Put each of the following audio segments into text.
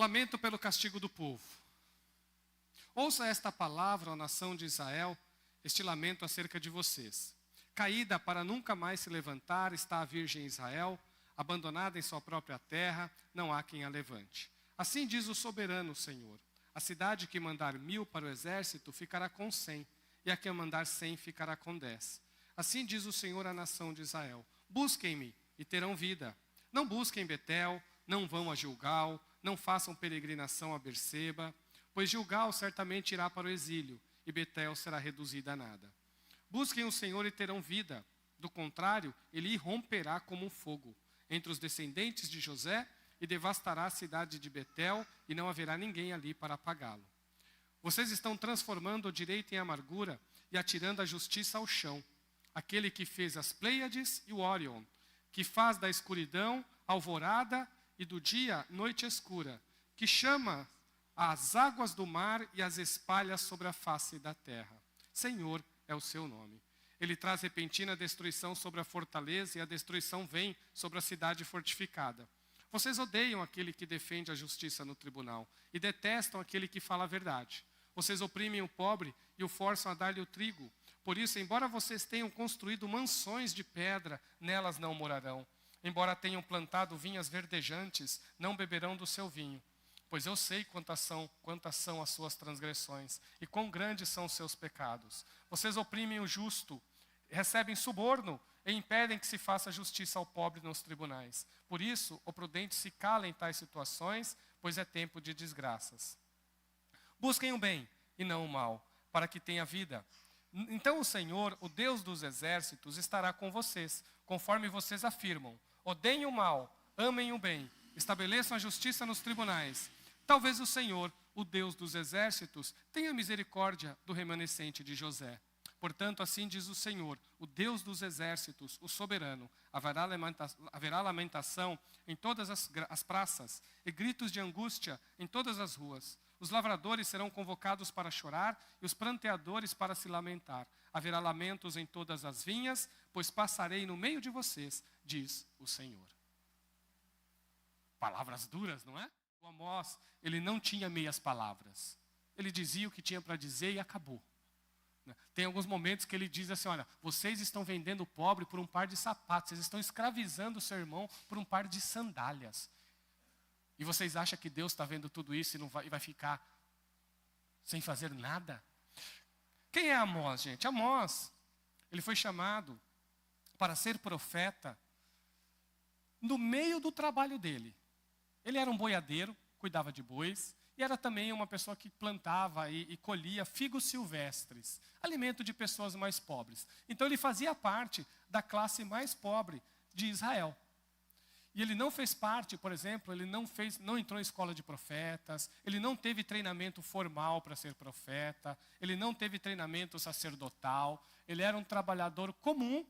lamento pelo castigo do povo. Ouça esta palavra, ó nação de Israel, este lamento acerca de vocês. Caída para nunca mais se levantar está a virgem Israel, abandonada em sua própria terra, não há quem a levante. Assim diz o soberano Senhor: a cidade que mandar 1000 para o exército ficará com 100, e a que mandar 100 ficará com 10. Assim diz o Senhor à nação de Israel: busquem-me e terão vida. Não busquem Betel, não vão a Gilgal, não façam peregrinação a Berseba, pois Gilgal certamente irá para o exílio, e Betel será reduzida a nada. Busquem o Senhor e terão vida, do contrário, ele irromperá como um fogo entre os descendentes de José e devastará a cidade de Betel, e não haverá ninguém ali para apagá-lo. Vocês estão transformando o direito em amargura e atirando a justiça ao chão. Aquele que fez as Pleiades e o Órion, que faz da escuridão alvorada e do dia noite escura, que chama as águas do mar e as espalha sobre a face da terra. Senhor é o seu nome. Ele traz repentina destruição sobre a fortaleza, e a destruição vem sobre a cidade fortificada. Vocês odeiam aquele que defende a justiça no tribunal e detestam aquele que fala a verdade. Vocês oprimem o pobre e o forçam a dar-lhe o trigo. Por isso, embora vocês tenham construído mansões de pedra, nelas não morarão. Embora tenham plantado vinhas verdejantes, não beberão do seu vinho. Pois eu sei quantas são as suas transgressões e quão grandes são os seus pecados. Vocês oprimem o justo, recebem suborno e impedem que se faça justiça ao pobre nos tribunais. Por isso, o prudente se cala em tais situações, pois é tempo de desgraças. Busquem o bem e não o mal, para que tenha vida. Então o Senhor, o Deus dos exércitos, estará com vocês, conforme vocês afirmam. Odeiem o mal, amem o bem, estabeleçam a justiça nos tribunais. Talvez o Senhor, o Deus dos exércitos, tenha misericórdia do remanescente de José. Portanto, assim diz o Senhor, o Deus dos exércitos, o soberano: haverá lamentação em todas as praças e gritos de angústia em todas as ruas. Os lavradores serão convocados para chorar e os pranteadores para se lamentar. Haverá lamentos em todas as vinhas, pois passarei no meio de vocês, diz o Senhor. Palavras duras, não é? O Amós, ele não tinha meias palavras. Ele dizia o que tinha para dizer e acabou. Tem alguns momentos que ele diz assim: olha, vocês estão vendendo o pobre por um par de sapatos, vocês estão escravizando o seu irmão por um par de sandálias. E vocês acham que Deus está vendo tudo isso e vai ficar sem fazer nada? Quem é Amós, gente? Amós, ele foi chamado para ser profeta no meio do trabalho dele. Ele era um boiadeiro, cuidava de bois, e era também uma pessoa que plantava e colhia figos silvestres, alimento de pessoas mais pobres. Então ele fazia parte da classe mais pobre de Israel. E ele não fez parte, por exemplo, ele não entrou em escola de profetas, ele não teve treinamento formal para ser profeta, ele não teve treinamento sacerdotal, ele era um trabalhador comum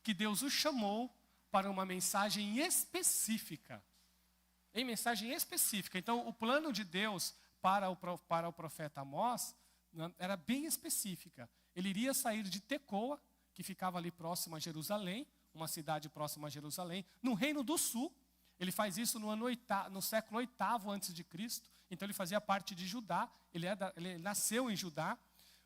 que Deus o chamou para uma mensagem específica. Em mensagem específica. Então, o plano de Deus para o profeta Amós, né, era bem específica. Ele iria sair de Tecoa, que ficava ali próximo a Jerusalém, uma cidade próxima a Jerusalém, no Reino do Sul. Ele faz isso no século 8º a.C., então ele fazia parte de Judá, ele nasceu em Judá,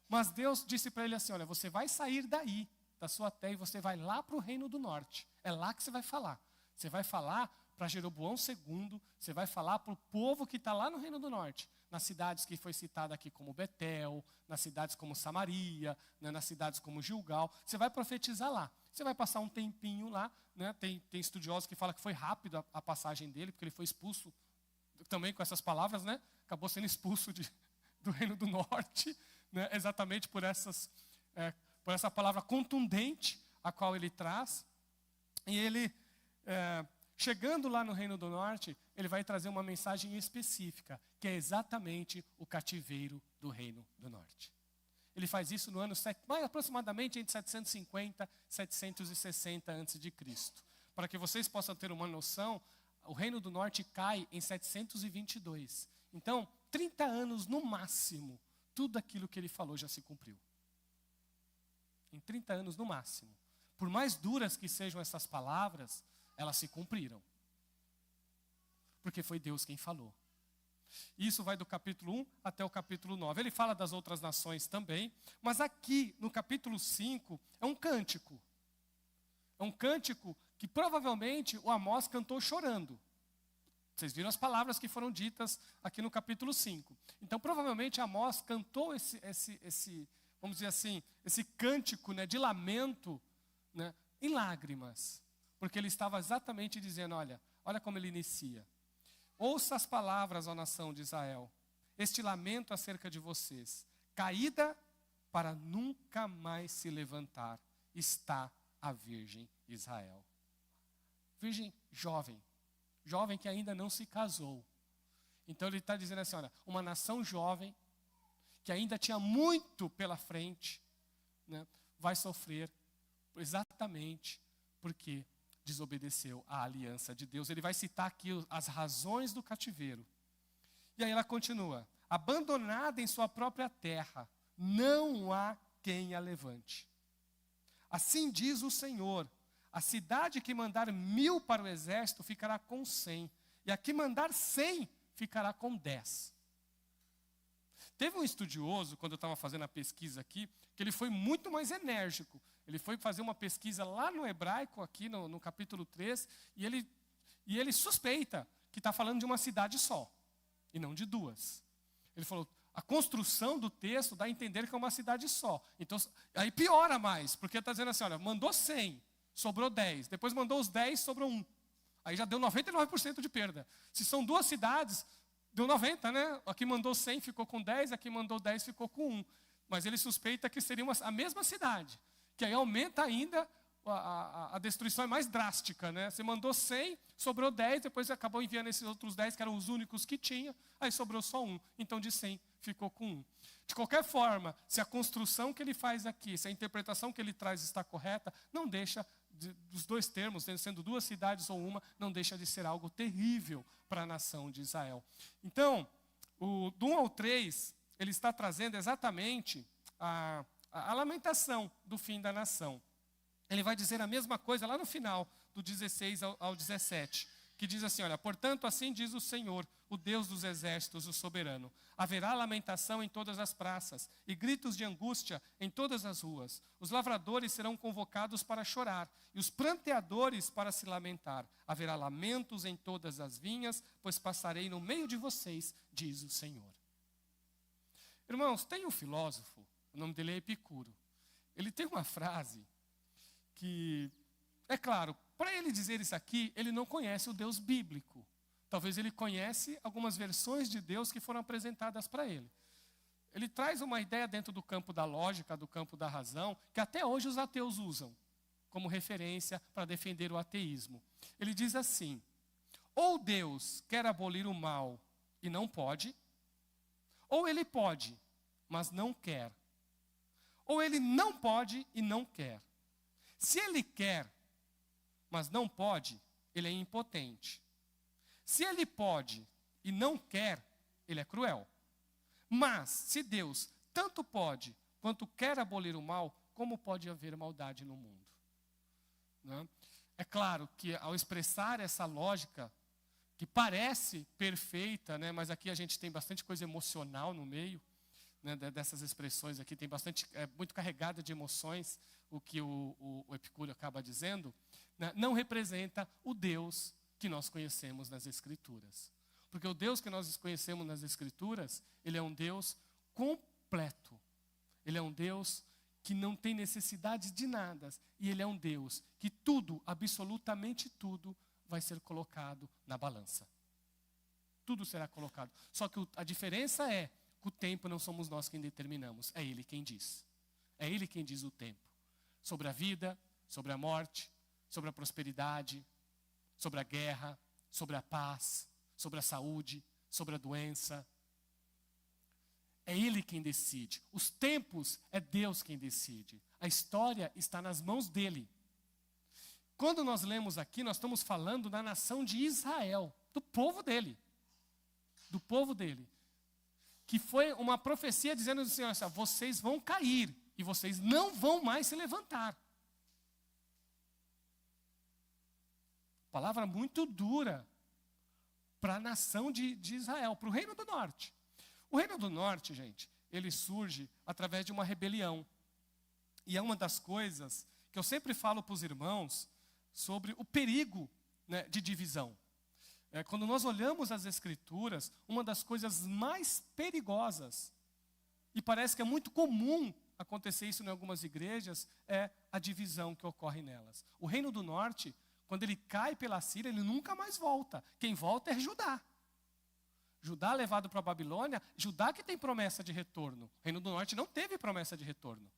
mas Deus disse para ele assim: olha, você vai sair daí, da sua terra, e você vai lá para o Reino do Norte. É lá que você vai falar. Você vai falar para Jeroboão II, você vai falar para o povo que está lá no Reino do Norte, nas cidades que foi citada aqui como Betel, nas cidades como Samaria, né, nas cidades como Gilgal, você vai profetizar lá. Você vai passar um tempinho lá, né, tem estudiosos que falam que foi rápido a passagem dele, porque ele foi expulso também com essas palavras, né, acabou sendo expulso do Reino do Norte, né, exatamente por essa palavra contundente a qual ele traz. E ele, chegando lá no Reino do Norte, ele vai trazer uma mensagem específica, que é exatamente o cativeiro do Reino do Norte. Ele faz isso no ano mais aproximadamente entre 750 e 760 a.C. Para que vocês possam ter uma noção, o Reino do Norte cai em 722. Então, 30 anos no máximo, tudo aquilo que ele falou já se cumpriu. Em 30 anos no máximo. Por mais duras que sejam essas palavras, elas se cumpriram. Porque foi Deus quem falou. Isso vai do capítulo 1 até o capítulo 9. Ele fala das outras nações também, mas aqui no capítulo 5 é um cântico. É um cântico que provavelmente o Amós cantou chorando. Vocês viram as palavras que foram ditas aqui no capítulo 5. Então, provavelmente, Amós cantou vamos dizer assim, esse cântico, né, de lamento, né, em lágrimas. Porque ele estava exatamente dizendo, olha como ele inicia. Ouça as palavras, ó nação de Israel, este lamento acerca de vocês. Caída para nunca mais se levantar está a Virgem Israel. Virgem jovem que ainda não se casou. Então ele está dizendo assim, uma nação jovem, que ainda tinha muito pela frente, né, vai sofrer exatamente porque desobedeceu à aliança de Deus. Ele vai citar aqui as razões do cativeiro. E aí ela continua, abandonada em sua própria terra, não há quem a levante. Assim diz o Senhor, a cidade que mandar 1000 para o exército ficará com 100, e a que mandar 100 ficará com 10. Teve um estudioso, quando eu estava fazendo a pesquisa aqui, que ele foi muito mais enérgico. Ele foi fazer uma pesquisa lá no hebraico, aqui no capítulo 3, e ele suspeita que está falando de uma cidade só, e não de duas. Ele falou, a construção do texto dá a entender que é uma cidade só. Então, aí piora mais, porque está dizendo assim, mandou 100, sobrou 10. Depois mandou os 10, sobrou 1. Aí já deu 99% de perda. Se são duas cidades, deu 90, né? Aqui mandou 100, ficou com 10, aqui mandou 10, ficou com 1. Mas ele suspeita que seria a mesma cidade, que aí aumenta ainda, a destruição é mais drástica, né? Você mandou 100, sobrou 10, depois acabou enviando esses outros 10, que eram os únicos que tinha, aí sobrou só 1. Então de 100 ficou com 1. De qualquer forma, se a construção que ele faz aqui, se a interpretação que ele traz está correta, não deixa, dos dois termos, sendo duas cidades ou uma, não deixa de ser algo terrível para a nação de Israel. Então, do 1 ao 3, ele está trazendo exatamente a lamentação do fim da nação. Ele vai dizer a mesma coisa lá no final, do 16 ao 17, que diz assim, portanto, assim diz o Senhor, o Deus dos exércitos, o soberano, haverá lamentação em todas as praças, e gritos de angústia em todas as ruas. Os lavradores serão convocados para chorar, e os pranteadores para se lamentar. Haverá lamentos em todas as vinhas, pois passarei no meio de vocês, diz o Senhor. Irmãos, tem um filósofo, o nome dele é Epicuro. Ele tem uma frase que, é claro, para ele dizer isso aqui, ele não conhece o Deus bíblico. Talvez ele conhece algumas versões de Deus que foram apresentadas para ele. Ele traz uma ideia dentro do campo da lógica, do campo da razão, que até hoje os ateus usam como referência para defender o ateísmo. Ele diz assim, ou Deus quer abolir o mal e não pode, ou ele pode, mas não quer. Ou ele não pode e não quer. Se ele quer, mas não pode, ele é impotente. Se ele pode e não quer, ele é cruel. Mas, se Deus tanto pode quanto quer abolir o mal, como pode haver maldade no mundo? Né? É claro que ao expressar essa lógica, que parece perfeita, né, mas aqui a gente tem bastante coisa emocional no meio, né, dessas expressões aqui, tem bastante, muito carregada de emoções, o que o Epicúrio acaba dizendo, né, não representa o Deus que nós conhecemos nas Escrituras. Porque o Deus que nós conhecemos nas Escrituras, ele é um Deus completo. Ele é um Deus que não tem necessidade de nada. E ele é um Deus que tudo, absolutamente tudo, vai ser colocado na balança. Tudo será colocado. Só que a diferença é que o tempo não somos nós quem determinamos. É Ele quem diz. É Ele quem diz o tempo. Sobre a vida, sobre a morte, sobre a prosperidade, sobre a guerra, sobre a paz, sobre a saúde, sobre a doença. É Ele quem decide. Os tempos é Deus quem decide. A história está nas mãos dEle. Quando nós lemos aqui, nós estamos falando da nação de Israel, do povo dele. Do povo dele. Que foi uma profecia dizendo assim, olha, vocês vão cair e vocês não vão mais se levantar. Palavra muito dura. para a nação de Israel, para o Reino do Norte. O Reino do Norte, gente, ele surge através de uma rebelião. E é uma das coisas que eu sempre falo para os irmãos sobre o perigo, né, de divisão. Quando nós olhamos as Escrituras, uma das coisas mais perigosas, e parece que é muito comum acontecer isso em algumas igrejas, é a divisão que ocorre nelas. O Reino do Norte, quando ele cai pela Síria, ele nunca mais volta. Quem volta é Judá. Judá levado para a Babilônia, Judá que tem promessa de retorno. O Reino do Norte não teve promessa de retorno.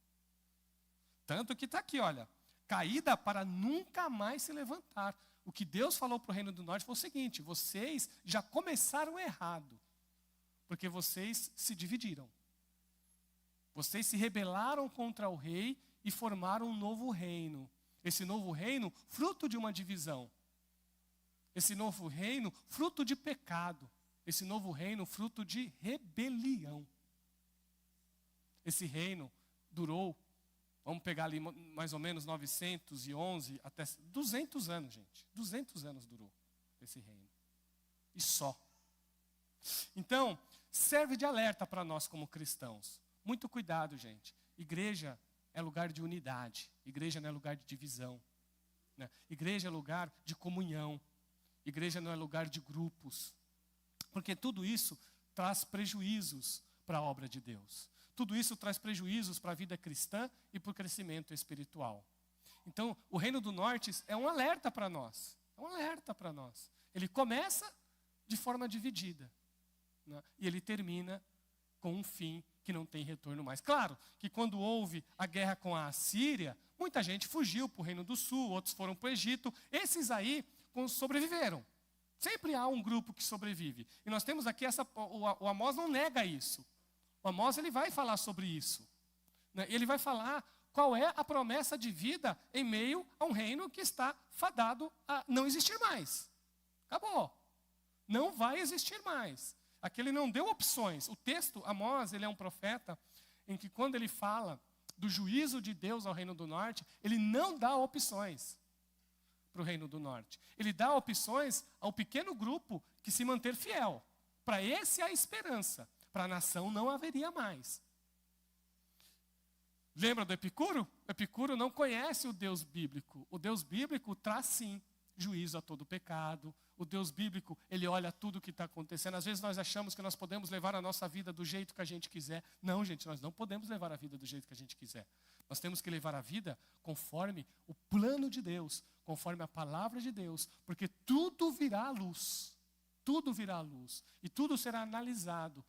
Tanto que está aqui, olha, caída para nunca mais se levantar. O que Deus falou para o Reino do Norte foi o seguinte: vocês já começaram errado, porque vocês se dividiram. Vocês se rebelaram contra o rei e formaram um novo reino. Esse novo reino, fruto de uma divisão. Esse novo reino, fruto de pecado. Esse novo reino, fruto de rebelião. Esse reino durou, vamos pegar ali mais ou menos 911 até 200 anos, gente. 200 anos durou esse reino. E só. Então, serve de alerta para nós como cristãos. Muito cuidado, gente. Igreja é lugar de unidade. Igreja não é lugar de divisão, né? Igreja é lugar de comunhão. Igreja não é lugar de grupos. Porque tudo isso traz prejuízos para a obra de Deus. Tudo isso traz prejuízos para a vida cristã e para o crescimento espiritual. Então, o Reino do Norte é um alerta para nós. É um alerta para nós. Ele começa de forma dividida, né? E ele termina com um fim que não tem retorno mais. Claro que quando houve a guerra com a Assíria, muita gente fugiu para o Reino do Sul, outros foram para o Egito. Esses aí sobreviveram. Sempre há um grupo que sobrevive. E nós temos aqui o Amós não nega isso. O Amós ele vai falar sobre isso, né? Ele vai falar qual é a promessa de vida em meio a um reino que está fadado a não existir mais. Acabou. Não vai existir mais. Aqui ele não deu opções. O texto, Amós, ele é um profeta em que quando ele fala do juízo de Deus ao Reino do Norte, ele não dá opções para o Reino do Norte. Ele dá opções ao pequeno grupo que se manter fiel. Para esse há esperança. Para a nação não haveria mais. Lembra do Epicuro? O Epicuro não conhece o Deus bíblico. O Deus bíblico traz sim juízo a todo pecado. O Deus bíblico, ele olha tudo o que está acontecendo. Às vezes nós achamos que nós podemos levar a nossa vida do jeito que a gente quiser. Não, gente, nós não podemos levar a vida do jeito que a gente quiser. Nós temos que levar a vida conforme o plano de Deus, conforme a palavra de Deus, porque tudo virá à luz. Tudo virá à luz. E tudo será analisado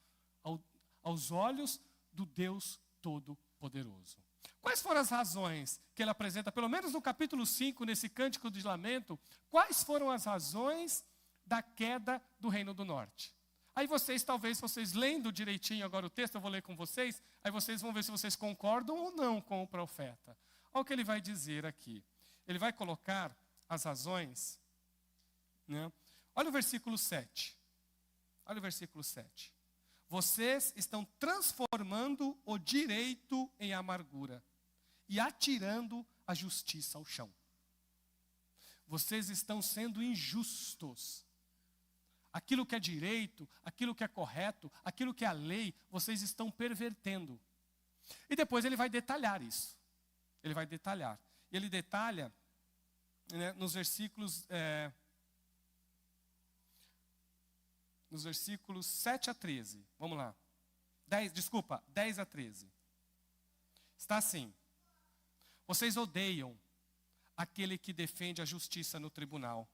aos olhos do Deus Todo-Poderoso. Quais foram as razões que ele apresenta, pelo menos no capítulo 5, nesse cântico de lamento, quais foram as razões da queda do Reino do Norte? Aí talvez vocês lendo direitinho agora o texto, eu vou ler com vocês, aí vocês vão ver se vocês concordam ou não com o profeta. Olha o que ele vai dizer aqui. Ele vai colocar as razões, né? Olha o versículo 7. Olha o versículo 7. Vocês estão transformando o direito em amargura e atirando a justiça ao chão. Vocês estão sendo injustos. Aquilo que é direito, aquilo que é correto, aquilo que é a lei, vocês estão pervertendo. E depois ele vai detalhar isso. Ele vai detalhar. E ele detalha, né, nos versículos 7 a 13. Vamos lá. 10 a 13. Está assim. Vocês odeiam aquele que defende a justiça no tribunal.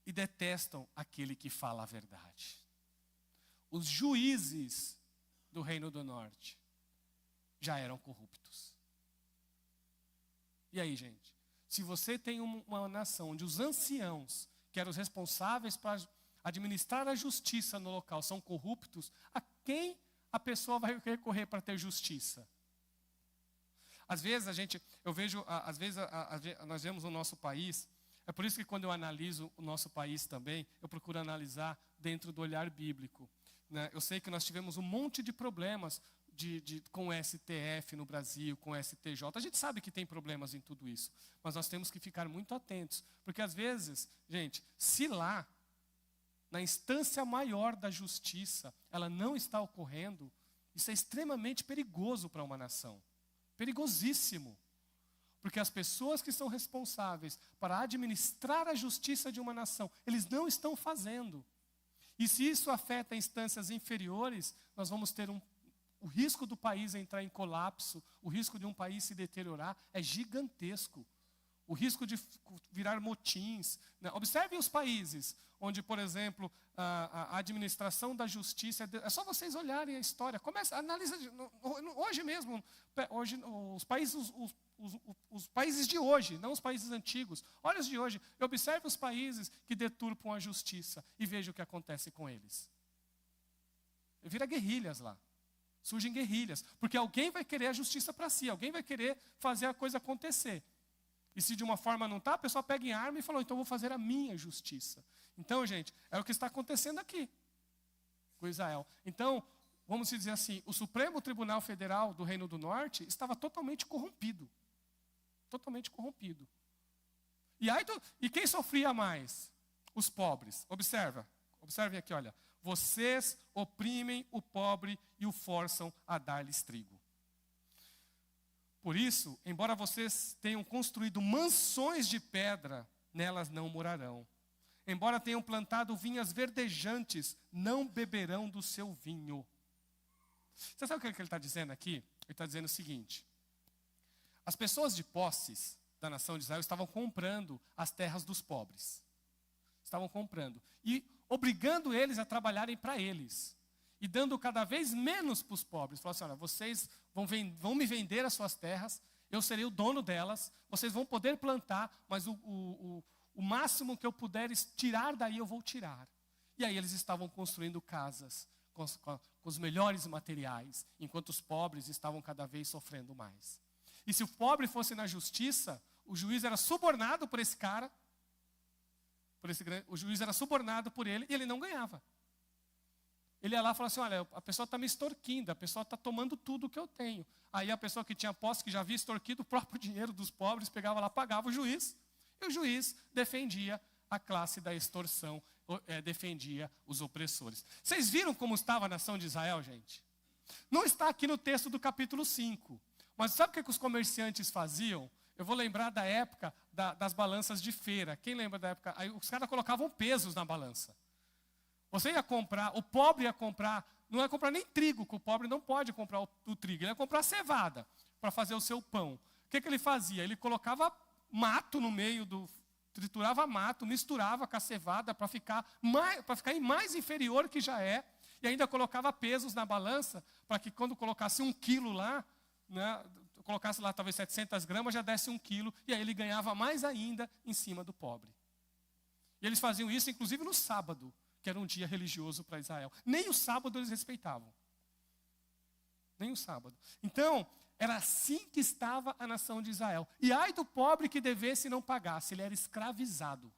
E detestam aquele que fala a verdade. Os juízes do Reino do Norte já eram corruptos. E aí, gente? Se você tem uma nação onde os anciãos, que eram os responsáveis para administrar a justiça no local, são corruptos, a quem a pessoa vai recorrer para ter justiça? Às vezes nós vemos o nosso país, é por isso que quando eu analiso o nosso país também, eu procuro analisar dentro do olhar bíblico, né? Eu sei que nós tivemos um monte de problemas com o STF no Brasil, com o STJ. A gente sabe que tem problemas em tudo isso, mas nós temos que ficar muito atentos, porque às vezes, gente, se lá, na instância maior da justiça, ela não está ocorrendo, isso é extremamente perigoso para uma nação. Perigosíssimo. Porque as pessoas que são responsáveis para administrar a justiça de uma nação, eles não estão fazendo. E se isso afeta instâncias inferiores, nós vamos ter o risco do país entrar em colapso, o risco de um país se deteriorar é gigantesco. O risco de virar motins, né? Observem os países onde, por exemplo, a administração da justiça... É só vocês olharem a história. Analisa hoje mesmo. Hoje, os países de hoje, não os países antigos. Olha os de hoje. E observe os países que deturpam a justiça e veja o que acontece com eles. Vira guerrilhas lá. Surgem guerrilhas. Porque alguém vai querer a justiça para si. Alguém vai querer fazer a coisa acontecer. E se de uma forma não está, a pessoa pega em arma e fala, então eu vou fazer a minha justiça. Então, gente, é o que está acontecendo aqui com Israel. Então, vamos dizer assim, o Supremo Tribunal Federal do Reino do Norte estava totalmente corrompido. Totalmente corrompido. E quem sofria mais? Os pobres. Observem aqui, olha. Vocês oprimem o pobre e o forçam a dar-lhes trigo. Por isso, embora vocês tenham construído mansões de pedra, nelas não morarão. Embora tenham plantado vinhas verdejantes, não beberão do seu vinho. Você sabe o que ele está dizendo aqui? Ele está dizendo o seguinte. As pessoas de posses da nação de Israel estavam comprando as terras dos pobres. Estavam comprando. E obrigando eles a trabalharem para eles. E dando cada vez menos para os pobres. Falaram assim, olha, vocês vão me vender as suas terras, eu serei o dono delas, vocês vão poder plantar, mas o máximo que eu puder tirar daí, eu vou tirar. E aí eles estavam construindo casas com os melhores materiais, enquanto os pobres estavam cada vez sofrendo mais. E se o pobre fosse na justiça, o juiz era subornado por esse cara, o juiz era subornado por ele, e ele não ganhava. Ele ia lá e falava assim, olha, a pessoa está me extorquindo, a pessoa está tomando tudo que eu tenho. Aí a pessoa que tinha posse, que já havia extorquido o próprio dinheiro dos pobres, pegava lá, pagava o juiz, e o juiz defendia a classe da extorsão, defendia os opressores. Vocês viram como estava a nação de Israel, gente? Não está aqui no texto do capítulo 5. Mas sabe o que os comerciantes faziam? Eu vou lembrar da época das balanças de feira. Quem lembra da época? Aí os caras colocavam pesos na balança. Você ia comprar, o pobre ia comprar, não ia comprar nem trigo, que o pobre não pode comprar o trigo, ele ia comprar cevada para fazer o seu pão. O que ele fazia? Ele colocava mato no meio triturava mato, misturava com a cevada para ficar mais inferior que já é, e ainda colocava pesos na balança, para que quando colocasse 1 quilo lá, né, colocasse lá talvez 700 gramas, já desse 1 quilo, e aí ele ganhava mais ainda em cima do pobre. E eles faziam isso inclusive no sábado, que era um dia religioso para Israel. Nem o sábado eles respeitavam. Nem o sábado. Então, era assim que estava a nação de Israel. E ai do pobre que devesse e não pagasse, ele era escravizado.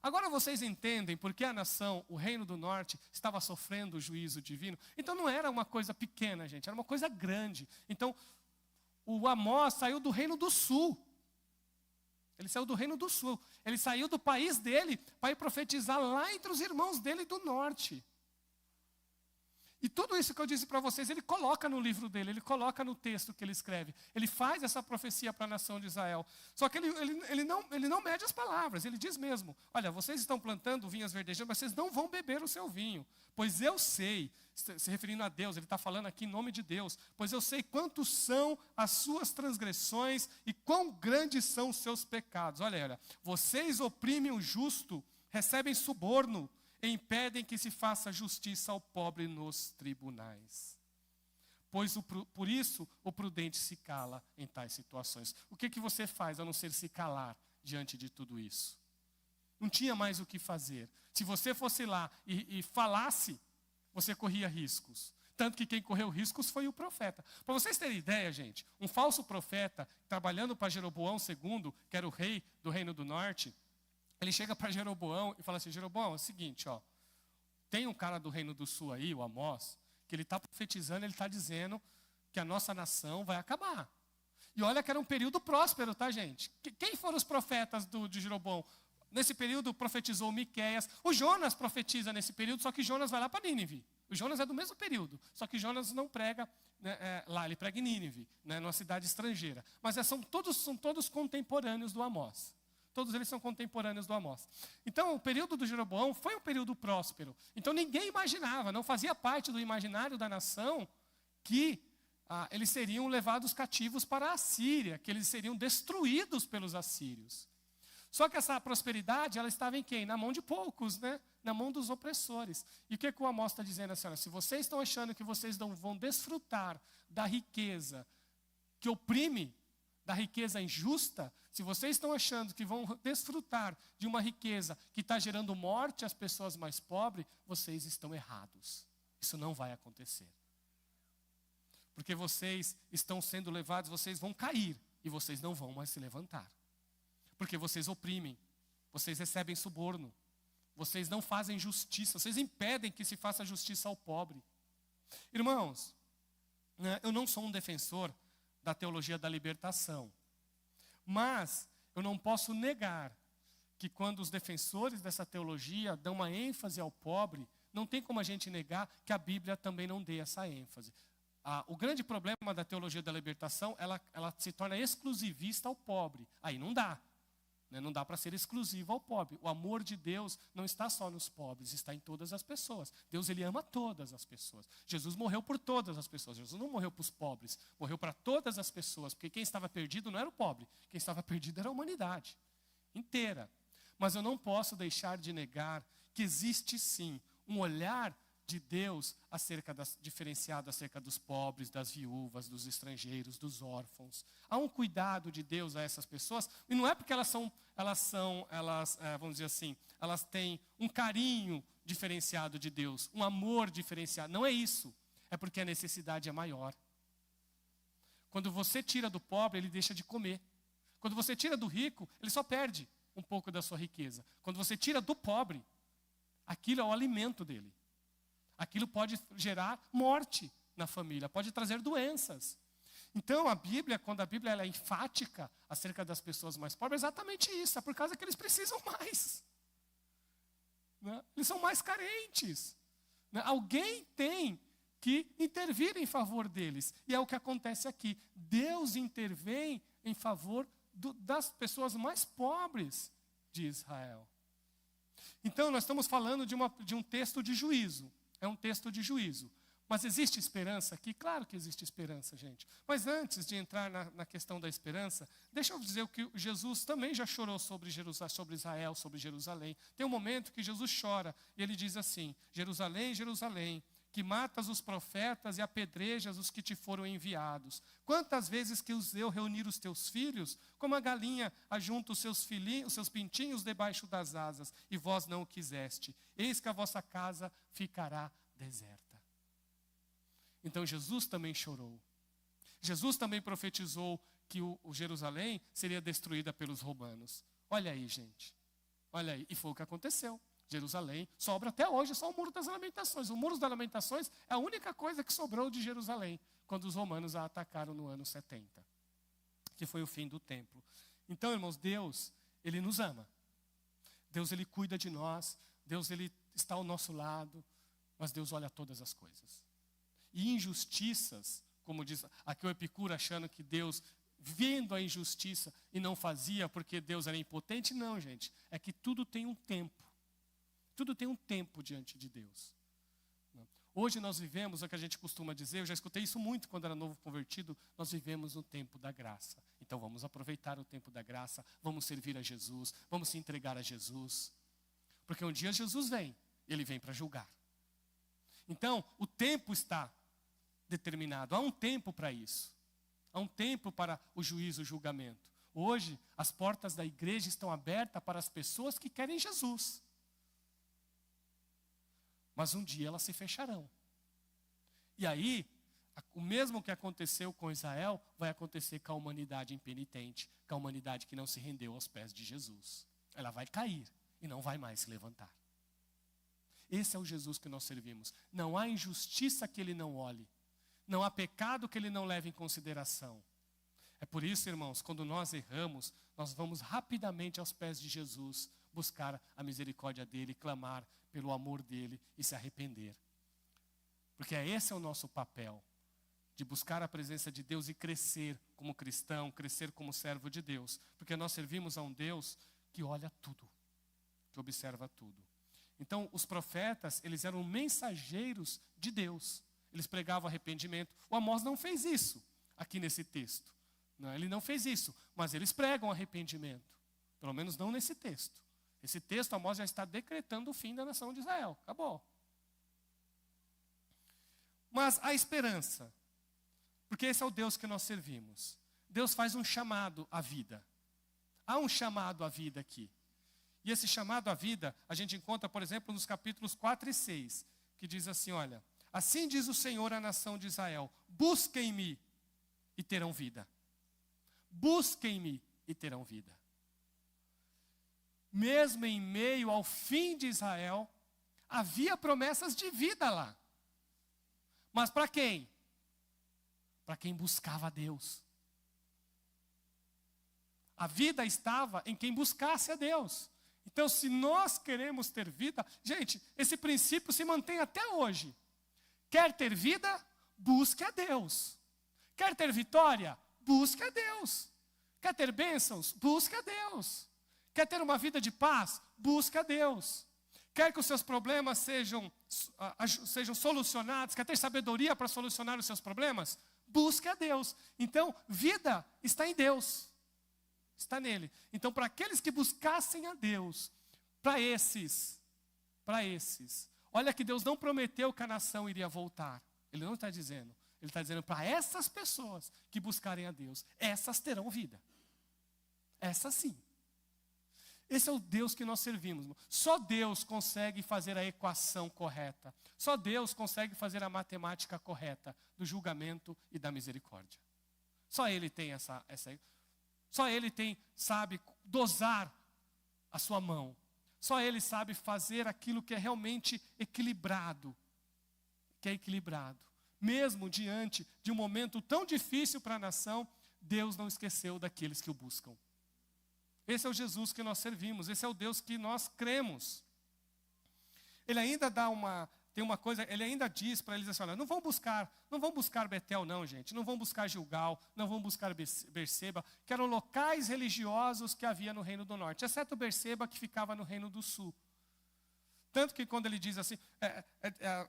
Agora vocês entendem por que a nação, o Reino do Norte, estava sofrendo o juízo divino? Então não era uma coisa pequena, gente, era uma coisa grande. Então, o Amós saiu do Reino do Sul. Ele saiu do Reino do Sul. Ele saiu do país dele para ir profetizar lá entre os irmãos dele do norte. E tudo isso que eu disse para vocês, ele coloca no livro dele, ele coloca no texto que ele escreve. Ele faz essa profecia para a nação de Israel. Só que ele não mede as palavras, ele diz mesmo, olha, vocês estão plantando vinhas verdejantes, mas vocês não vão beber o seu vinho. Pois eu sei, se referindo a Deus, ele está falando aqui em nome de Deus, pois eu sei quantos são as suas transgressões e quão grandes são os seus pecados. Olha, vocês oprimem o justo, recebem suborno, e impedem que se faça justiça ao pobre nos tribunais. Pois por isso o prudente se cala em tais situações. O que você faz a não ser se calar diante de tudo isso? Não tinha mais o que fazer. Se você fosse lá e falasse, você corria riscos. Tanto que quem correu riscos foi o profeta. Para vocês terem ideia, gente, um falso profeta, trabalhando para Jeroboão II, que era o rei do Reino do Norte, ele chega para Jeroboão e fala assim, Jeroboão, é o seguinte, ó, tem um cara do Reino do Sul aí, o Amós, que ele está profetizando, ele está dizendo que a nossa nação vai acabar. E olha que era um período próspero, tá, gente? Quem foram os profetas de Jeroboão? Nesse período profetizou Miqueias. O Jonas profetiza nesse período, só que Jonas vai lá para Nínive. O Jonas é do mesmo período, só que Jonas não prega, né, lá, ele prega em Nínive, né, numa cidade estrangeira. Mas são todos contemporâneos do Amós. Todos eles são contemporâneos do Amós. Então, o período do Jeroboão foi um período próspero. Então, ninguém imaginava, não fazia parte do imaginário da nação que eles seriam levados cativos para a Síria, que eles seriam destruídos pelos assírios. Só que essa prosperidade, ela estava em quem? Na mão de poucos, né? Na mão dos opressores. E o que o Amós está dizendo assim? Olha, se vocês estão achando que vocês não vão desfrutar da riqueza que oprime, da riqueza injusta, se vocês estão achando que vão desfrutar de uma riqueza que está gerando morte às pessoas mais pobres, vocês estão errados. Isso não vai acontecer. Porque vocês estão sendo levados, vocês vão cair e vocês não vão mais se levantar. Porque vocês oprimem, vocês recebem suborno, vocês não fazem justiça, vocês impedem que se faça justiça ao pobre. Irmãos, eu não sou um defensor da teologia da libertação, mas eu não posso negar que quando os defensores dessa teologia dão uma ênfase ao pobre, não tem como a gente negar que a Bíblia também não dê essa ênfase. O grande problema da teologia da libertação, ela se torna exclusivista ao pobre. Aí não dá. Não dá para ser exclusivo ao pobre. O amor de Deus não está só nos pobres, está em todas as pessoas. Deus, ele ama todas as pessoas. Jesus morreu por todas as pessoas. Jesus não morreu para os pobres, morreu para todas as pessoas. Porque quem estava perdido não era o pobre, quem estava perdido era a humanidade inteira. Mas eu não posso deixar de negar que existe sim um olhar de Deus diferenciado acerca dos pobres, das viúvas, dos estrangeiros, dos órfãos. Há um cuidado de Deus a essas pessoas, e não é porque elas vamos dizer assim, elas têm um carinho diferenciado de Deus, um amor diferenciado. Não é isso. É porque a necessidade é maior. Quando você tira do pobre, ele deixa de comer. Quando você tira do rico, ele só perde um pouco da sua riqueza. Quando você tira do pobre, aquilo é o alimento dele. Aquilo pode gerar morte na família, pode trazer doenças. Então, a Bíblia, quando a Bíblia ela é enfática acerca das pessoas mais pobres, é exatamente isso. É por causa que eles precisam mais. Né? Eles são mais carentes. Né? Alguém tem que intervir em favor deles. E é o que acontece aqui. Deus intervém em favor das pessoas mais pobres de Israel. Então, nós estamos falando de um texto de juízo. É um texto de juízo. Mas existe esperança aqui? Claro que existe esperança, gente. Mas antes de entrar na questão da esperança, deixa eu dizer o que Jesus também já chorou sobre Israel, sobre Jerusalém. Tem um momento que Jesus chora e ele diz assim: Jerusalém, Jerusalém, que matas os profetas e apedrejas os que te foram enviados. Quantas vezes que eu reunir os teus filhos, como a galinha ajunta os seus pintinhos debaixo das asas, e vós não o quiseste. Eis que a vossa casa ficará deserta. Então Jesus também chorou. Jesus também profetizou que o Jerusalém seria destruída pelos romanos. Olha aí, gente. Olha aí. E foi o que aconteceu. Jerusalém sobra até hoje só o Muro das Lamentações. O Muro das Lamentações é a única coisa que sobrou de Jerusalém quando os romanos a atacaram no ano 70, que foi o fim do templo. Então, irmãos, Deus, ele nos ama. Deus, ele cuida de nós. Deus, ele está ao nosso lado. Mas Deus olha todas as coisas. E injustiças, como diz aqui o Epicuro, achando que Deus, vendo a injustiça e não fazia porque Deus era impotente, não, gente. É que tudo tem um tempo. Tudo tem um tempo diante de Deus. Hoje nós vivemos, é o que a gente costuma dizer, eu já escutei isso muito quando era novo convertido, nós vivemos no tempo da graça. Então vamos aproveitar o tempo da graça, vamos servir a Jesus, vamos se entregar a Jesus. Porque um dia Jesus vem, ele vem para julgar. Então, o tempo está determinado, há um tempo para isso. Há um tempo para o juízo, o julgamento. Hoje, as portas da igreja estão abertas para as pessoas que querem Jesus. Mas um dia elas se fecharão. E aí, o mesmo que aconteceu com Israel, vai acontecer com a humanidade impenitente, com a humanidade que não se rendeu aos pés de Jesus. Ela vai cair e não vai mais se levantar. Esse é o Jesus que nós servimos. Não há injustiça que ele não olhe. Não há pecado que ele não leve em consideração. É por isso, irmãos, quando nós erramos, nós vamos rapidamente aos pés de Jesus, buscar a misericórdia dele, clamar pelo amor dele e se arrepender. Porque esse é o nosso papel, de buscar a presença de Deus e crescer como cristão, crescer como servo de Deus. Porque nós servimos a um Deus que olha tudo, que observa tudo. Então, os profetas, eles eram mensageiros de Deus. Eles pregavam arrependimento. O Amós não fez isso aqui nesse texto. Não, ele não fez isso, mas eles pregam arrependimento. Pelo menos não nesse texto. Esse texto, Amós já está decretando o fim da nação de Israel. Acabou. Mas a esperança, porque esse é o Deus que nós servimos. Deus faz um chamado à vida. Há um chamado à vida aqui. E esse chamado à vida, a gente encontra, por exemplo, nos capítulos 4 e 6, que diz assim, olha, assim diz o Senhor à nação de Israel, busquem-me e terão vida. Busquem-me e terão vida. Mesmo em meio ao fim de Israel, havia promessas de vida lá. Mas para quem? Para quem buscava a Deus. A vida estava em quem buscasse a Deus. Então, se nós queremos ter vida, gente, esse princípio se mantém até hoje. Quer ter vida? Busque a Deus. Quer ter vitória? Busque a Deus. Quer ter bênçãos? Busque a Deus. Quer ter uma vida de paz? Busque a Deus. Quer que os seus problemas sejam solucionados? Quer ter sabedoria para solucionar os seus problemas? Busque a Deus. Então, vida está em Deus. Está nele. Então, para aqueles que buscassem a Deus, para esses, olha que Deus não prometeu que a nação iria voltar. Ele não está dizendo. Ele está dizendo para essas pessoas que buscarem a Deus, essas terão vida. Essas sim. Esse é o Deus que nós servimos. Só Deus consegue fazer a equação correta. Só Deus consegue fazer a matemática correta do julgamento e da misericórdia. Só Ele tem só Ele sabe dosar a sua mão. Só Ele sabe fazer aquilo que é realmente equilibrado. Mesmo diante de um momento tão difícil para a nação, Deus não esqueceu daqueles que o buscam. Esse é o Jesus que nós servimos, esse é o Deus que nós cremos. Ele ainda tem uma coisa, ele ainda diz para eles assim, olha, não vão buscar Betel não, gente, não vão buscar Gilgal, não vão buscar Berseba, que eram locais religiosos que havia no Reino do Norte, exceto Berseba que ficava no Reino do Sul. Tanto que quando ele diz assim,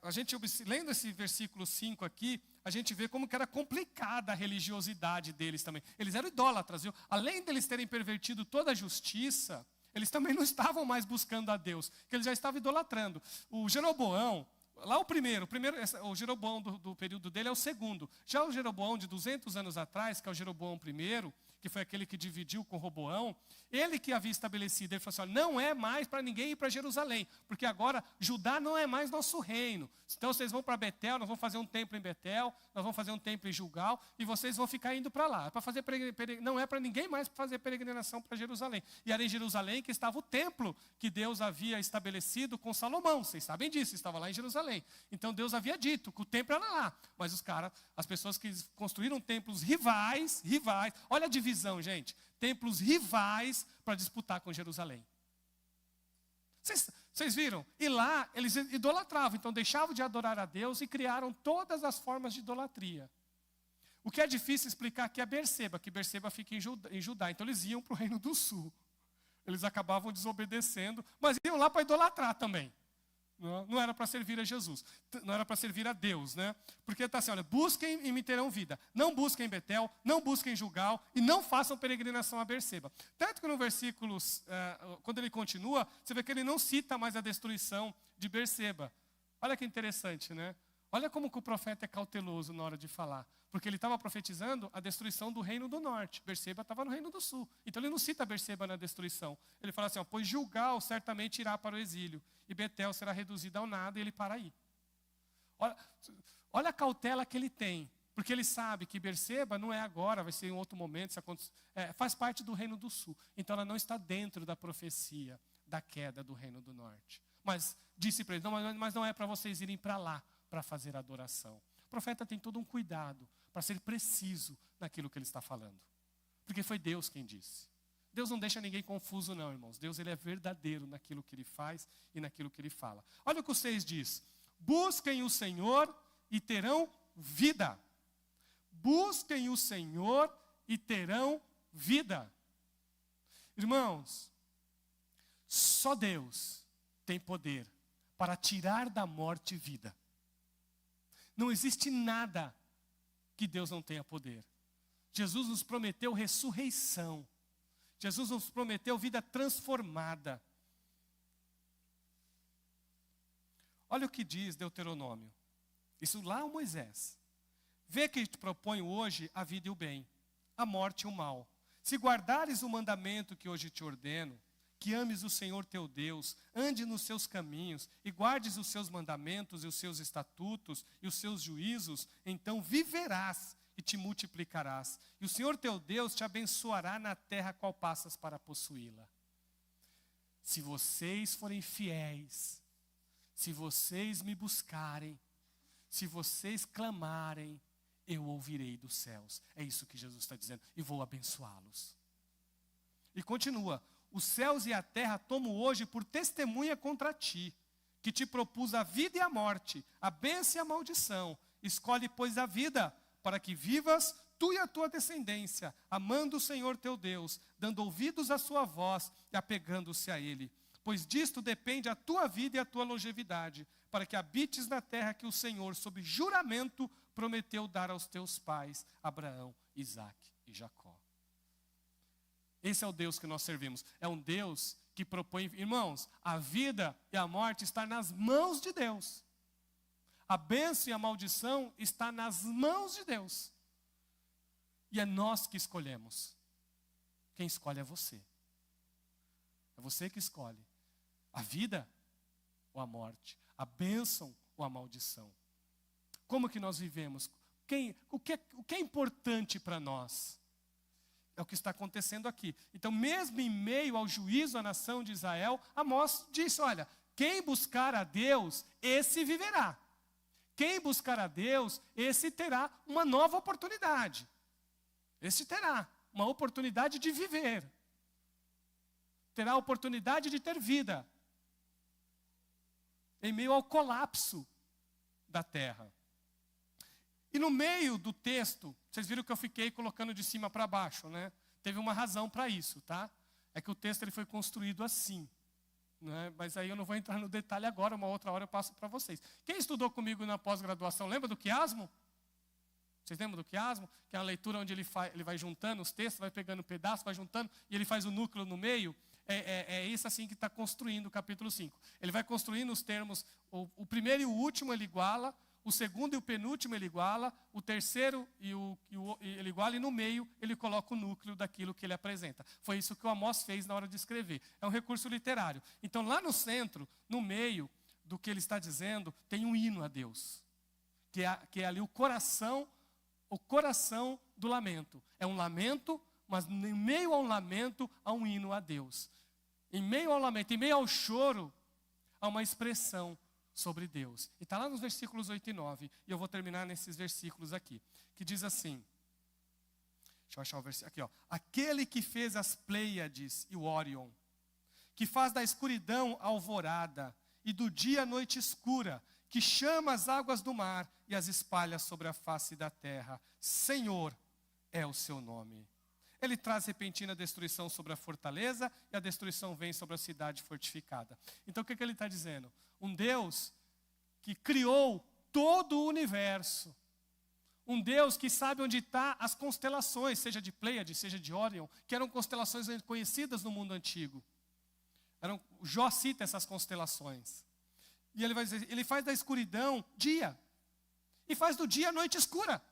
a gente lendo esse versículo 5 aqui, a gente vê como que era complicada a religiosidade deles também. Eles eram idólatras, viu? Além deles terem pervertido toda a justiça, eles também não estavam mais buscando a Deus, que eles já estavam idolatrando. O Jeroboão, lá o Jeroboão do período dele é o segundo. Já o Jeroboão de 200 anos atrás, que é o Jeroboão I, que foi aquele que dividiu com Roboão, ele que havia estabelecido, ele falou assim, olha, não é mais para ninguém ir para Jerusalém, porque agora Judá não é mais nosso reino. Então vocês vão para Betel, nós vamos fazer um templo em Betel, nós vamos fazer um templo em Gilgal, e vocês vão ficar indo para lá. Não é para ninguém mais fazer peregrinação para Jerusalém. E era em Jerusalém que estava o templo que Deus havia estabelecido com Salomão. Vocês sabem disso, estava lá em Jerusalém. Então Deus havia dito que o templo era lá. Mas as pessoas que construíram templos rivais, olha a divisão, gente. Templos rivais para disputar com Jerusalém. Vocês viram? E lá eles idolatravam, então deixavam de adorar a Deus e criaram todas as formas de idolatria. O que é difícil explicar aqui é Berseba, que Berseba fica em Judá. Então eles iam para o Reino do Sul. Eles acabavam desobedecendo, mas iam lá para idolatrar também. Não era para servir a Jesus, não era para servir a Deus, né? Porque está assim, olha, busquem e me terão vida. Não busquem Betel, não busquem Gilgal e não façam peregrinação a Berseba. Tanto que no versículo, quando ele continua, você vê que ele não cita mais a destruição de Berseba. Olha que interessante, né? Olha como que o profeta é cauteloso na hora de falar. Porque ele estava profetizando a destruição do reino do norte. Berseba estava no reino do sul. Então ele não cita Berseba na destruição. Ele fala assim, ó, pois Gilgal certamente irá para o exílio. E Betel será reduzida ao nada e ele para aí. Olha a cautela que ele tem. Porque ele sabe que Berseba não é agora, vai ser em outro momento. Faz parte do reino do sul. Então ela não está dentro da profecia da queda do reino do norte. Mas disse para eles, não, mas não é para vocês irem para lá para fazer adoração. O profeta tem todo um cuidado para ser preciso naquilo que ele está falando. Porque foi Deus quem disse. Deus não deixa ninguém confuso não, irmãos. Deus ele é verdadeiro naquilo que ele faz e naquilo que ele fala. Olha o que o 6 diz. Busquem o Senhor e terão vida. Busquem o Senhor e terão vida. Irmãos, só Deus tem poder para tirar da morte vida. Não existe nada que Deus não tenha poder. Jesus nos prometeu ressurreição. Jesus nos prometeu vida transformada. Olha o que diz Deuteronômio. Isso lá é o Moisés. Vê que te proponho hoje a vida e o bem, a morte e o mal. Se guardares o mandamento que hoje te ordeno, que ames o Senhor teu Deus, ande nos seus caminhos e guardes os seus mandamentos e os seus estatutos e os seus juízos, então viverás e te multiplicarás. E o Senhor teu Deus te abençoará na terra qual passas para possuí-la. Se vocês forem fiéis, se vocês me buscarem, se vocês clamarem, eu ouvirei dos céus. É isso que Jesus está dizendo. E vou abençoá-los. E continua. Os céus e a terra tomo hoje por testemunha contra ti, que te propus a vida e a morte, a bênção e a maldição. Escolhe, pois, a vida, para que vivas tu e a tua descendência, amando o Senhor teu Deus, dando ouvidos à sua voz e apegando-se a Ele. Pois disto depende a tua vida e a tua longevidade, para que habites na terra que o Senhor, sob juramento, prometeu dar aos teus pais, Abraão, Isaque e Jacó. Esse é o Deus que nós servimos. É um Deus que propõe... Irmãos, a vida e a morte estão nas mãos de Deus. A bênção e a maldição estão nas mãos de Deus. E é nós que escolhemos. Quem escolhe é você. É você que escolhe. A vida ou a morte. A bênção ou a maldição. Como que nós vivemos? O que é importante para nós? É o que está acontecendo aqui. Então, mesmo em meio ao juízo à nação de Israel, Amós disse, olha, quem buscar a Deus, esse viverá. Quem buscar a Deus, esse terá uma nova oportunidade. Esse terá uma oportunidade de viver. Terá a oportunidade de ter vida. Em meio ao colapso da terra. E no meio do texto, vocês viram que eu fiquei colocando de cima para baixo, né? Teve uma razão para isso, tá? É que o texto ele foi construído assim, né? Mas aí eu não vou entrar no detalhe agora, uma outra hora eu passo para vocês. Quem estudou comigo na pós-graduação, lembra do quiasmo? Vocês lembram do quiasmo? Que é a leitura onde ele vai juntando os textos, vai pegando pedaços, vai juntando, e ele faz o núcleo no meio. É isso assim que está construindo o capítulo 5. Ele vai construindo os termos, o primeiro e o último ele iguala, o segundo e o penúltimo ele iguala, o terceiro ele iguala, e no meio ele coloca o núcleo daquilo que ele apresenta. Foi isso que o Amós fez na hora de escrever. É um recurso literário. Então lá no centro, no meio do que ele está dizendo, tem um hino a Deus. Que é ali o coração do lamento. É um lamento, mas em meio ao lamento há um hino a Deus. Em meio ao lamento, em meio ao choro, há uma expressão sobre Deus. E está lá nos versículos 8 e 9. E eu vou terminar nesses versículos aqui. Que diz assim. Deixa eu achar o versículo. Aqui, ó. Aquele que fez as Pleiades e o Órion. Que faz da escuridão a alvorada. E do dia a noite escura. Que chama as águas do mar e as espalha sobre a face da terra. Senhor é o seu nome. Ele traz repentina destruição sobre a fortaleza e a destruição vem sobre a cidade fortificada. Então o que ele está dizendo? Um Deus que criou todo o universo. Um Deus que sabe onde estão as constelações, seja de Pleiades, seja de Órion, que eram constelações conhecidas no mundo antigo. Jó cita essas constelações. E ele vai dizer, ele faz da escuridão dia. E faz do dia noite escura.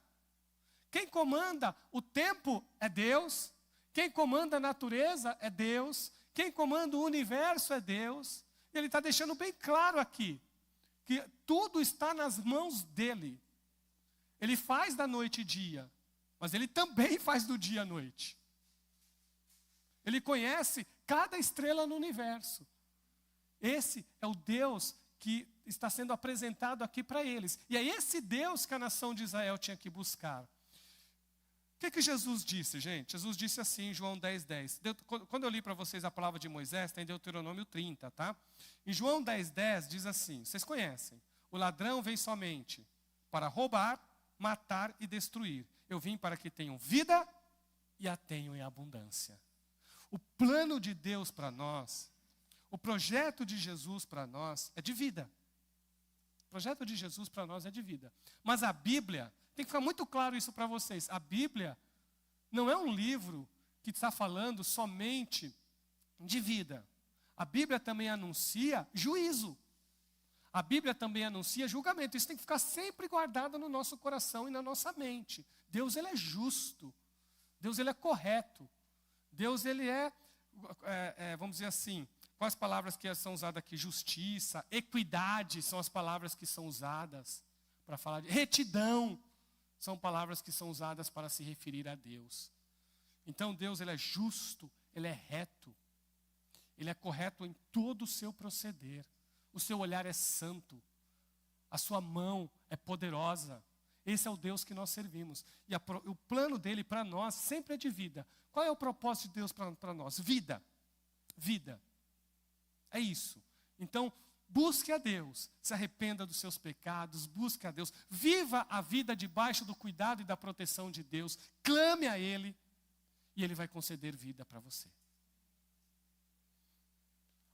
Quem comanda o tempo é Deus. Quem comanda a natureza é Deus. Quem comanda o universo é Deus. E ele está deixando bem claro aqui, que tudo está nas mãos dele. Ele faz da noite dia, mas ele também faz do dia noite. Ele conhece cada estrela no universo. Esse é o Deus que está sendo apresentado aqui para eles. E é esse Deus que a nação de Israel tinha que buscar. O que Jesus disse, gente? Jesus disse assim em João 10:10. Quando eu li para vocês a palavra de Moisés, tem Deuteronômio 30, tá? Em João 10:10 diz assim, vocês conhecem: o ladrão vem somente para roubar, matar e destruir. Eu vim para que tenham vida e a tenham em abundância. O plano de Deus para nós, o projeto de Jesus para nós é de vida. O projeto de Jesus para nós é de vida. Mas a Bíblia, tem que ficar muito claro isso para vocês. A Bíblia não é um livro que está falando somente de vida. A Bíblia também anuncia juízo. A Bíblia também anuncia julgamento. Isso tem que ficar sempre guardado no nosso coração e na nossa mente. Deus, ele é justo. Deus, ele é correto. Deus, ele vamos dizer assim, quais palavras que são usadas aqui? Justiça, equidade são as palavras que são usadas para falar de retidão. São palavras que são usadas para se referir a Deus. Então Deus, ele é justo, ele é reto. Ele é correto em todo o seu proceder. O seu olhar é santo. A sua mão é poderosa. Esse é o Deus que nós servimos. E o plano dele para nós sempre é de vida. Qual é o propósito de Deus para nós? Vida. Vida. É isso. Então, busque a Deus, se arrependa dos seus pecados, busque a Deus, viva a vida debaixo do cuidado e da proteção de Deus, clame a Ele, e Ele vai conceder vida para você.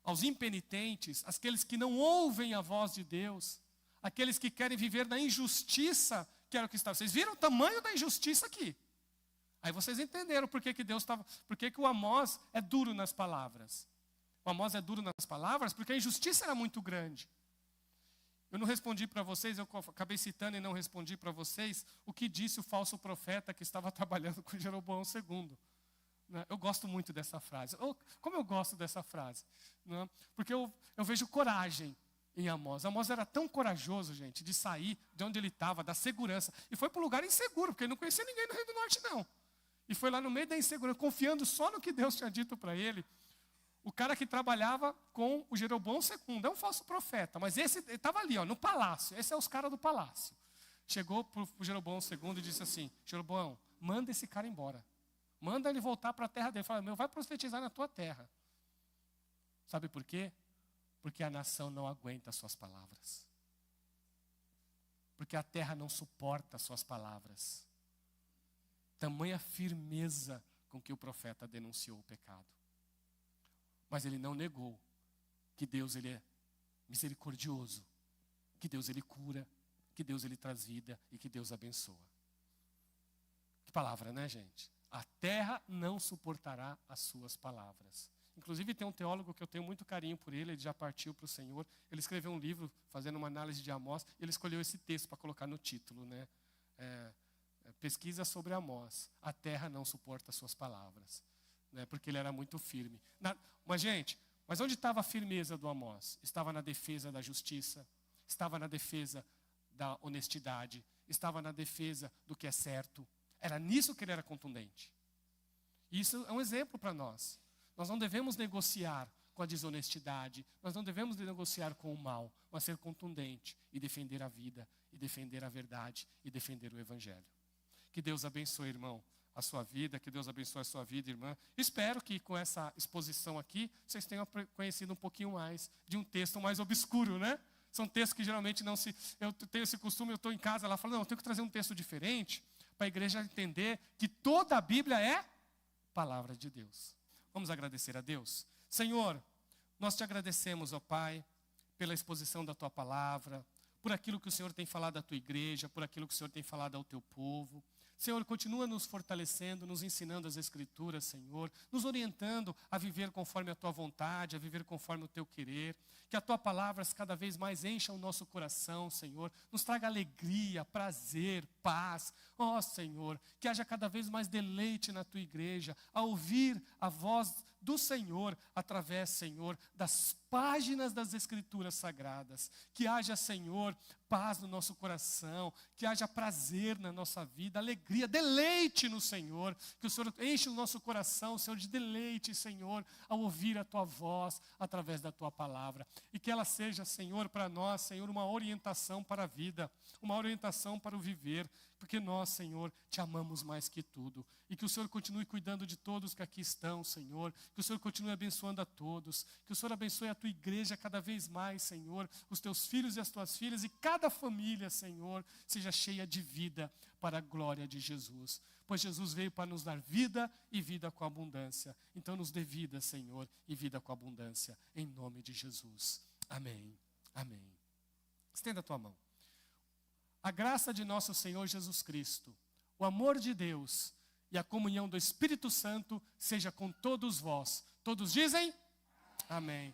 Aos impenitentes, aqueles que não ouvem a voz de Deus, aqueles que querem viver na injustiça, que era o que estava. Vocês viram o tamanho da injustiça aqui? Aí vocês entenderam por que o Amós é duro nas palavras. O Amós é duro nas palavras porque a injustiça era muito grande. Eu não respondi para vocês, eu acabei citando e não respondi para vocês o que disse o falso profeta que estava trabalhando com Jeroboão II. Eu gosto muito dessa frase. Como eu gosto dessa frase? Porque eu vejo coragem em Amós. Amós era tão corajoso, gente, de sair de onde ele estava, da segurança. E foi para um lugar inseguro, porque ele não conhecia ninguém no Reino do Norte, não. E foi lá no meio da insegurança, confiando só no que Deus tinha dito para ele. O cara que trabalhava com o Jeroboão II, é um falso profeta, mas esse estava ali, no palácio. Esse é os caras do palácio. Chegou para o Jeroboão II e disse assim: Jeroboão, manda esse cara embora. Manda ele voltar para a terra dele. Fala, vai profetizar na tua terra. Sabe por quê? Porque a nação não aguenta as suas palavras. Porque a terra não suporta as suas palavras. Tamanha firmeza com que o profeta denunciou o pecado. Mas ele não negou que Deus, ele é misericordioso, que Deus, ele cura, que Deus, ele traz vida e que Deus abençoa. Que palavra, né, gente? A terra não suportará as suas palavras. Inclusive tem um teólogo que eu tenho muito carinho por ele já partiu para o Senhor. Ele escreveu um livro fazendo uma análise de Amós, e ele escolheu esse texto para colocar no título, né? Pesquisa sobre Amós. A terra não suporta as suas palavras. Porque ele era muito firme. Mas onde estava a firmeza do Amós? Estava na defesa da justiça, estava na defesa da honestidade, estava na defesa do que é certo. Era nisso que ele era contundente. Isso é um exemplo para nós. Nós não devemos negociar com a desonestidade, nós não devemos negociar com o mal, mas ser contundente e defender a vida, e defender a verdade, e defender o Evangelho. Que Deus abençoe, irmão, a sua vida, que Deus abençoe a sua vida, irmã. Espero que com essa exposição aqui, vocês tenham conhecido um pouquinho mais de um texto mais obscuro, né? São textos que geralmente não se... Eu tenho esse costume, eu estou em casa lá, falando, não, eu tenho que trazer um texto diferente, para a igreja entender que toda a Bíblia é palavra de Deus. Vamos agradecer a Deus? Senhor, nós te agradecemos, ó Pai, pela exposição da Tua palavra, por aquilo que o Senhor tem falado à Tua igreja, por aquilo que o Senhor tem falado ao Teu povo. Senhor, continua nos fortalecendo, nos ensinando as Escrituras, Senhor, nos orientando a viver conforme a Tua vontade, a viver conforme o Teu querer. Que a Tua palavra cada vez mais encha o nosso coração, Senhor, nos traga alegria, prazer, paz. Ó Senhor, que haja cada vez mais deleite na Tua igreja, a ouvir a voz do Senhor, através, Senhor, das páginas das Escrituras Sagradas. Que haja, Senhor, paz no nosso coração, que haja prazer na nossa vida, alegria, deleite no Senhor, que o Senhor enche o nosso coração, Senhor, de deleite, Senhor, ao ouvir a Tua voz através da Tua palavra. E que ela seja, Senhor, para nós, Senhor, uma orientação para a vida, uma orientação para o viver, porque nós, Senhor, Te amamos mais que tudo. E que o Senhor continue cuidando de todos que aqui estão, Senhor, que o Senhor continue abençoando a todos, que o Senhor abençoe a Tua igreja cada vez mais, Senhor, os Teus filhos e as Tuas filhas, e cada família, Senhor, seja cheia de vida para a glória de Jesus. Pois Jesus veio para nos dar vida e vida com abundância. Então nos dê vida, Senhor, e vida com abundância, em nome de Jesus. Amém. Amém. Estenda a tua mão. A graça de nosso Senhor Jesus Cristo, o amor de Deus e a comunhão do Espírito Santo seja com todos vós. Todos dizem? Amém.